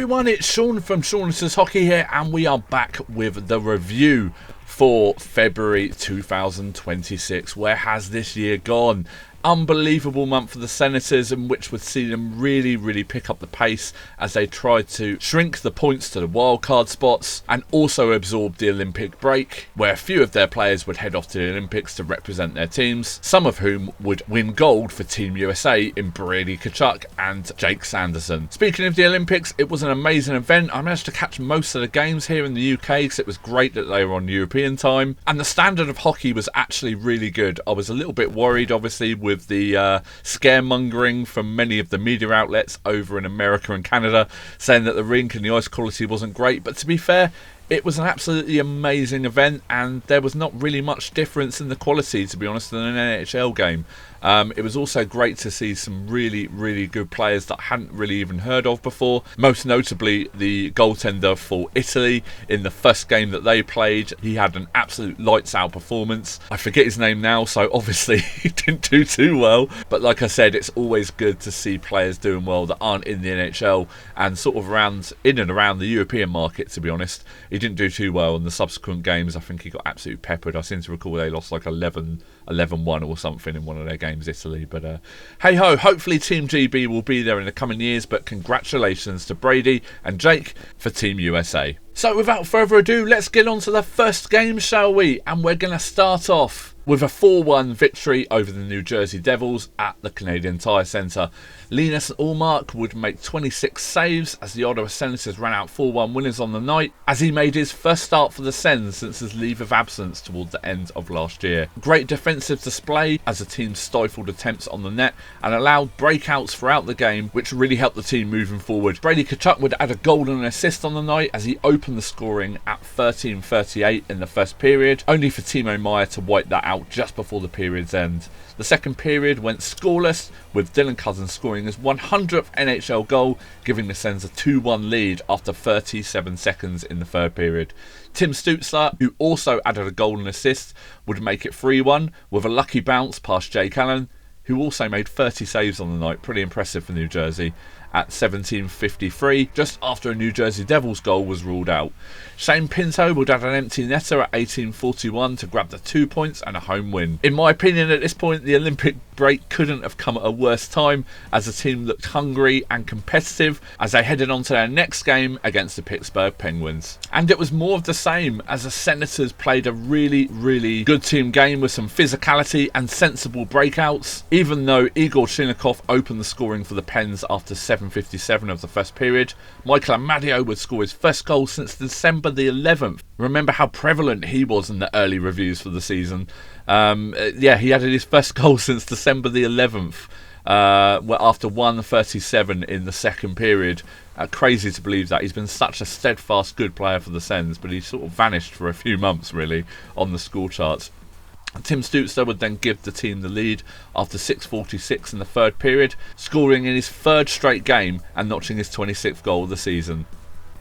everyone, it's Sean from Sean's Hockey here, and we are back with the review for February 2026. Where has this year gone? Unbelievable month for the Senators, in which we've seen them really pick up the pace as they try to shrink the points to the wildcard spots and also absorb the Olympic break, where a few of their players would head off to the Olympics to represent their teams, some of whom would win gold for Team USA in Brady Tkachuk and Jake Sanderson. Speaking of the Olympics, it was an amazing event. I managed to catch most of the games here in the UK because it was great that they were on European time, and the standard of hockey was actually really good. I was a little bit worried, obviously, with the scaremongering from many of the media outlets over in America and Canada, saying that the rink and the ice quality wasn't great, but to be fair, it was an absolutely amazing event, and there was not really much difference in the quality, to be honest, than an NHL game. It was also great to see some really good players that I hadn't really even heard of before, most notably the goaltender for Italy in the first game that they played. He had an absolute lights out performance. I forget his name now, so obviously he didn't do too well, but like I said, it's always good to see players doing well that aren't in the NHL and sort of in and around the European market, to be honest. He didn't do too well in the subsequent games. I think he got absolutely peppered. I seem to recall they lost like 11-1 or something in one of their games, Italy. But hey ho, hopefully Team GB will be there in the coming years, but congratulations to Brady and Jake for Team USA. So without further ado, let's get on to the first game, shall we? And we're going to start off with a 4-1 victory over the New Jersey Devils at the Canadian Tire Centre. Linus Ullmark would make 26 saves as the Ottawa Senators ran out 4-1 winners on the night, as he made his first start for the Sens since his leave of absence towards the end of last year. Great defensive display as the team stifled attempts on the net and allowed breakouts throughout the game, which really helped the team moving forward. Brady Tkachuk would add a goal and an assist on the night as he opened the scoring at 13:38 in the first period, only for Timo Meier to wipe that out just before the period's end. The second period went scoreless, with Dylan Cozens scoring his 100th NHL goal, giving the Sens a 2-1 lead after 37 seconds in the third period. Tim Stützle, who also added a goal and assist, would make it 3-1 with a lucky bounce past Jake Allen, who also made 30 saves on the night. Pretty impressive for New Jersey. At 17:53, just after a New Jersey Devils goal was ruled out. Shane Pinto would add an empty netter at 18:41 to grab the 2 points and a home win. In my opinion, at this point, the Olympic break couldn't have come at a worse time, as the team looked hungry and competitive as they headed on to their next game against the Pittsburgh Penguins. And it was more of the same, as the Senators played a really good team game with some physicality and sensible breakouts, even though Igor Chinakhov opened the scoring for the Pens after 7:57 of the first period. Michael Amadio would score his first goal since December the 11th. Remember how prevalent he was in the early reviews for the season. He added his first goal since December the 11th after 1:37 in the second period. Crazy to believe that. He's been such a steadfast good player for the Sens, but he sort of vanished for a few months really on the score charts. Tim Stützle would then give the team the lead after 6:46 in the third period, scoring in his third straight game and notching his 26th goal of the season.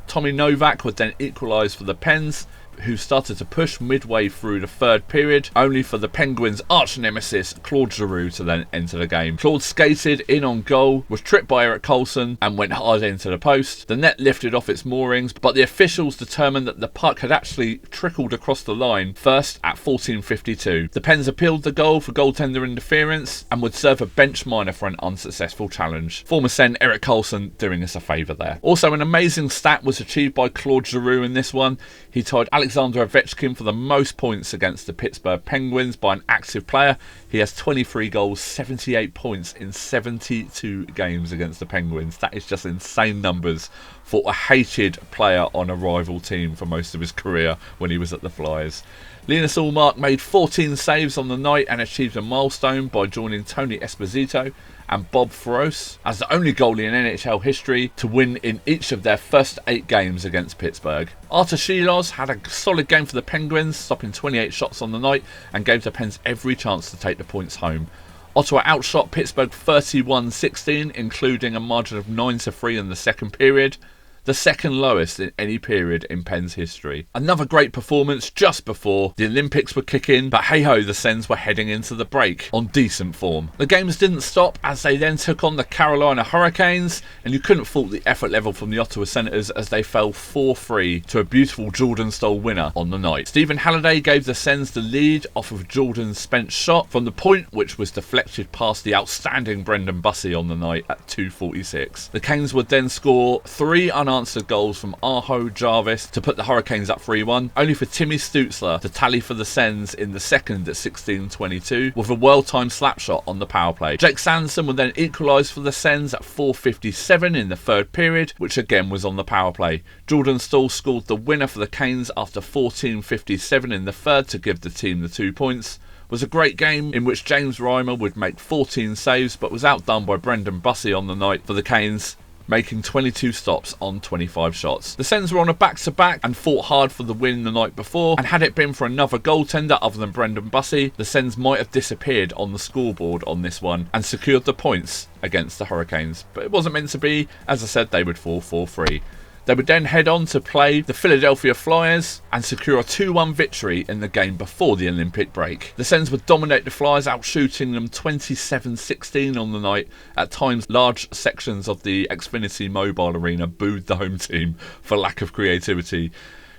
Tommy Novak would then equalise for the Pens, who started to push midway through the third period, only for the Penguins' arch nemesis Claude Giroux to then enter the game. Claude skated in on goal, was tripped by Erik Karlsson and went hard into the post. The net lifted off its moorings, but the officials determined that the puck had actually trickled across the line first at 14:52. The Pens appealed the goal for goaltender interference and would serve a bench minor for an unsuccessful challenge. Former Sen Erik Karlsson doing us a favour there. Also, an amazing stat was achieved by Claude Giroux in this one. He tied Alexander Ovechkin for the most points against the Pittsburgh Penguins by an active player. He has 23 goals, 78 points in 72 games against the Penguins. That is just insane numbers for a hated player on a rival team for most of his career when he was at the Flyers. Linus Ullmark made 14 saves on the night and achieved a milestone by joining Tony Esposito and Bob Froese as the only goalie in NHL history to win in each of their first 8 games against Pittsburgh. Artur Silovs had a solid game for the Penguins, stopping 28 shots on the night and gave the Pens every chance to take the points home. Ottawa outshot Pittsburgh 31-16, including a margin of 9-3 in the second period. the second lowest in any period in Penn's history. Another great performance just before the Olympics were kicking, but hey-ho, the Sens were heading into the break on decent form. The games didn't stop as they then took on the Carolina Hurricanes, and you couldn't fault the effort level from the Ottawa Senators as they fell 4-3 to a beautiful Jordan-style winner on the night. Stephen Halliday gave the Sens the lead off of Jordan's spent shot from the point, which was deflected past the outstanding Brendan Bussey on the night at 2:46. The Canes would then score 3 unanswered goals from Aho Jarvis to put the Hurricanes up 3-1, only for Timmy Stutzler to tally for the Sens in the second at 16:22 with a well-timed slap shot on the power play. Jake Sanderson would then equalise for the Sens at 4:57 in the third period, which again was on the power play. Jordan Staal scored the winner for the Canes after 14:57 in the third to give the team the 2 points. It was a great game in which James Reimer would make 14 saves but was outdone by Brendan Bussey on the night for the Canes, making 22 stops on 25 shots. The Sens were on a back-to-back and fought hard for the win the night before, and had it been for another goaltender other than Brendan Bussey, the Sens might have disappeared on the scoreboard on this one and secured the points against the Hurricanes. But it wasn't meant to be. As I said, they would fall 4-3. They would then head on to play the Philadelphia Flyers and secure a 2-1 victory in the game before the Olympic break. The Sens would dominate the Flyers, outshooting them 27-16 on the night. At times, large sections of the Xfinity Mobile Arena booed the home team for lack of creativity.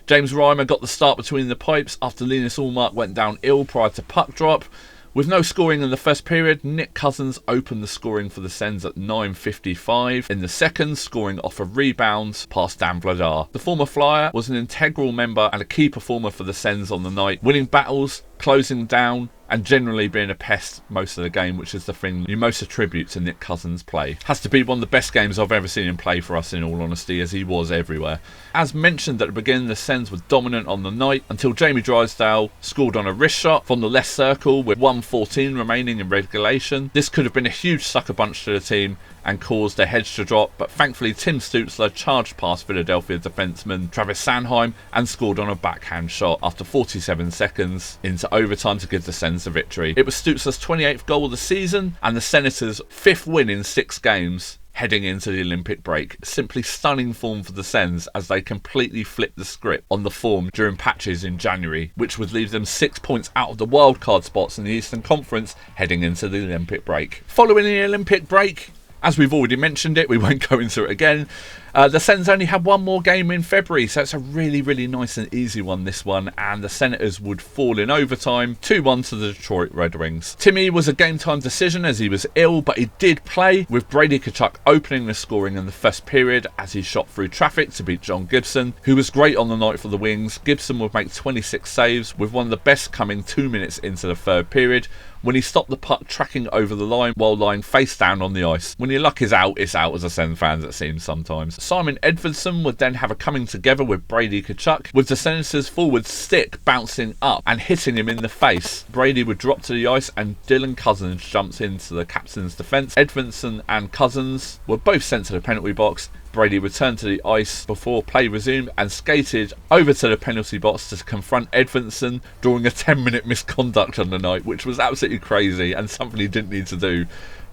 James Reimer got the start between the pipes after Linus Ullmark went down ill prior to puck drop. With no scoring in the first period, Nick Cousins opened the scoring for the Sens at 9:55 in the second, scoring off a rebound past Dan Vladar. The former Flyer was an integral member and a key performer for the Sens on the night, winning battles, closing down, and generally being a pest most of the game, which is the thing you most attribute to Nick Cousins' play. Has to be one of the best games I've ever seen him play for us, in all honesty, as he was everywhere. As mentioned at the beginning, the Sens were dominant on the night until Jamie Drysdale scored on a wrist shot from the left circle with 1:14 remaining in regulation. This could have been a huge sucker punch to the team and caused their heads to drop, but thankfully Tim Stutzler charged past Philadelphia defenseman Travis Sanheim and scored on a backhand shot after 47 seconds into overtime to give the Sens the victory. It was Stutzler's 28th goal of the season and the Senators' 5th win in 6 games heading into the Olympic break. Simply stunning form for the Sens as they completely flipped the script on the form during patches in January, which would leave them 6 points out of the wildcard spots in the Eastern Conference heading into the Olympic break. Following the Olympic break, as we've already mentioned it, we won't go into it again. The Sens only had one more game in February, so it's a really, really nice and easy one, this one, and the Senators would fall in overtime 2-1 to the Detroit Red Wings. Timmy was a game time decision as he was ill, but he did play, with Brady Tkachuk opening the scoring in the first period as he shot through traffic to beat John Gibson, who was great on the night for the Wings. Gibson would make 26 saves, with one of the best coming 2 minutes into the third period, when he stopped the puck tracking over the line while lying face down on the ice. When your luck is out, it's out as a Sens fans, it seems sometimes. Simon Edvardson would then have a coming together with Brady Tkachuk, with the Senators' forward stick bouncing up and hitting him in the face. Brady would drop to the ice and Dylan Cousins jumps into the captain's defence. Edvardson and Cousins were both sent to the penalty box. Brady returned to the ice before play resumed and skated over to the penalty box to confront Edvardson, drawing a 10-minute misconduct on the night, which was absolutely crazy and something he didn't need to do.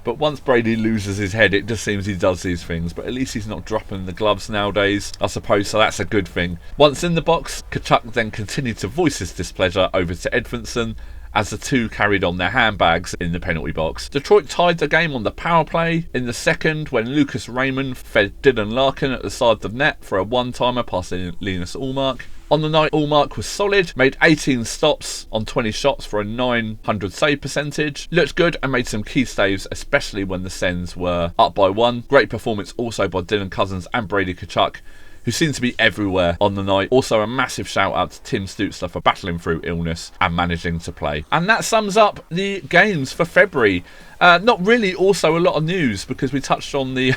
But once Brady loses his head, it just seems he does these things. But at least he's not dropping the gloves nowadays, I suppose, so that's a good thing. Once in the box, Tkachuk then continued to voice his displeasure over to Edvardson, as the two carried on their handbags in the penalty box. Detroit tied the game on the power play in the second when Lucas Raymond fed Dylan Larkin at the side of the net for a one-timer past Linus Ullmark. On the night, Ullmark was solid, made 18 stops on 20 shots for a 900 save percentage, looked good and made some key saves, especially when the Sens were up by 1. Great performance also by Dylan Cousins and Brady Tkachuk, who seemed to be everywhere on the night. Also a massive shout out to Tim Stutzler for battling through illness and managing to play. And that sums up the games for February. Not really also a lot of news because we touched on the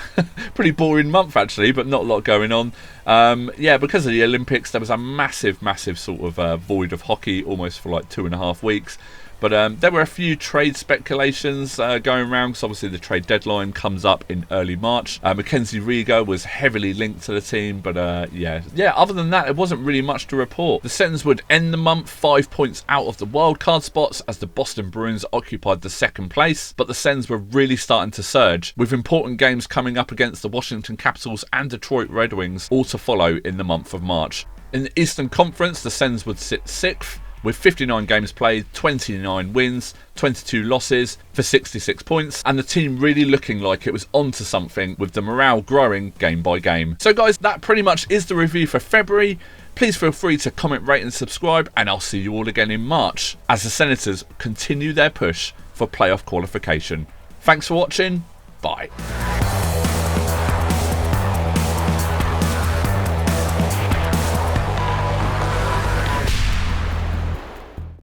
pretty boring month actually, but not a lot going on. Because of the Olympics there was a massive sort of void of hockey almost for like 2.5 weeks. But there were a few trade speculations going around, because obviously the trade deadline comes up in early March. Mackenzie Riga was heavily linked to the team, but yeah, other than that, there wasn't really much to report. The Sens would end the month 5 points out of the wildcard spots as the Boston Bruins occupied the second place, but the Sens were really starting to surge, with important games coming up against the Washington Capitals and Detroit Red Wings, all to follow in the month of March. In the Eastern Conference, the Sens would sit 6th, with 59 games played, 29 wins, 22 losses for 66 points, and the team really looking like it was onto something, with the morale growing game by game. So guys, that pretty much is the review for February. Please feel free to comment, rate and subscribe, and I'll see you all again in March as the Senators continue their push for playoff qualification. Thanks for watching. Bye.